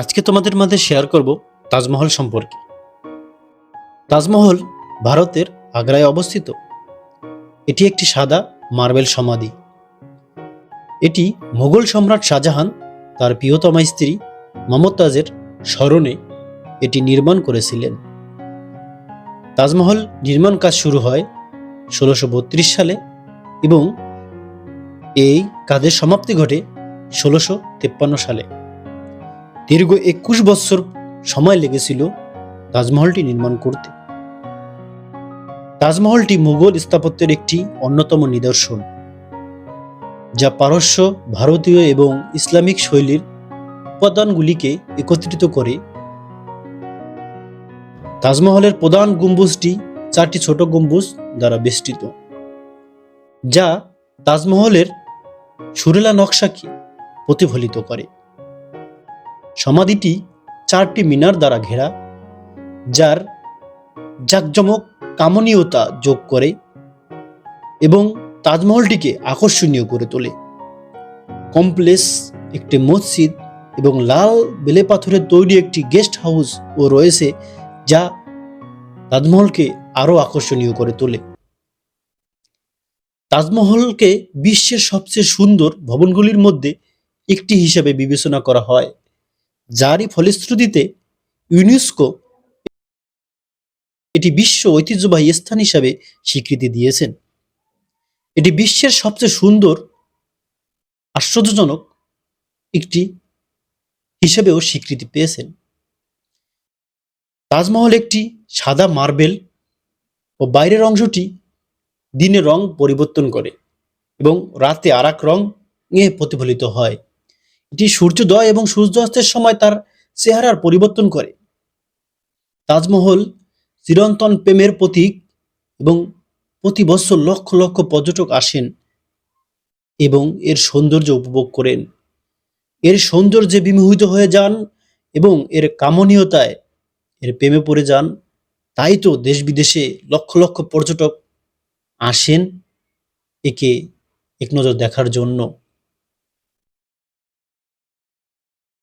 আজকে তোমাদের মাঝে শেয়ার করব তাজমহল সম্পর্কে। তাজমহল ভারতের আগ্রায় অবস্থিত। এটি একটি সাদা মার্বেল সমাধি। এটি মুঘল সম্রাট শাহজাহান তার প্রিয়তমা স্ত্রী মমতাজের স্মরণে এটি নির্মাণ করেছিলেন। তাজমহল নির্মাণ কাজ শুরু হয় ১৬৩২ সালে এবং এই কাজের সমাপ্তি ঘটে ১৬৫৩ সালে। দীর্ঘ ২১ বছর সময় লেগেছিল তাজমহলটি নির্মাণ করতে। তাজমহলটি মুঘল স্থাপত্যের একটি অন্যতম নিদর্শন, যা পারস্য, ভারতীয় এবং ইসলামিক শৈলীর উপাদানগুলিকে একত্রিত করে। তাজমহলের প্রধান গম্বুজটি ৪টি ছোট গম্বুজ দ্বারা বেষ্টিত, যা তাজমহলের সুরেলা নকশাকে প্রতিফলিত করে। সমাধিটি ৪টি মিনার দ্বারা ঘেরা, যার জাঁকজমক কামনীয়তা যোগ করে এবং তাজমহলটিকে আকর্ষণীয় করে তোলে। কমপ্লেক্স একটি মসজিদ এবং লাল বেলে পাথরের তৈরি একটি গেস্ট হাউস ও রয়েছে, যা তাজমহলকে আরো আকর্ষণীয় করে তোলে। তাজমহলকে বিশ্বের সবচেয়ে সুন্দর ভবনগুলির মধ্যে একটি হিসেবে বিবেচনা করা হয়, যারই ফলশ্রুতিতে ইউনেস্কো এটি বিশ্ব ঐতিহ্যবাহী স্থান হিসাবে স্বীকৃতি দিয়েছেন। এটি বিশ্বের সবচেয়ে সুন্দর, আশ্চর্যজনক একটি হিসেবেও স্বীকৃতি পেয়েছেন। তাজমহল একটি সাদা মার্বেল ও বাইরের অংশটি দিনে রং পরিবর্তন করে এবং রাতে আরেক রং প্রতিফলিত হয়। এটি সূর্যোদয় এবং সূর্যাস্তের সময় তার চেহারার পরিবর্তন করে। তাজমহল চিরন্তন প্রেমের প্রতীক এবং প্রতি বছর লক্ষ লক্ষ পর্যটক আসেন এবং এর সৌন্দর্য উপভোগ করেন। এর সৌন্দর্যে বিমোহিত হয়ে যান এবং এর কামনীয়তায় এর প্রেমে পড়ে যান। তাই তো দেশ বিদেশে লক্ষ লক্ষ পর্যটক আসেন একে এক নজর দেখার জন্য।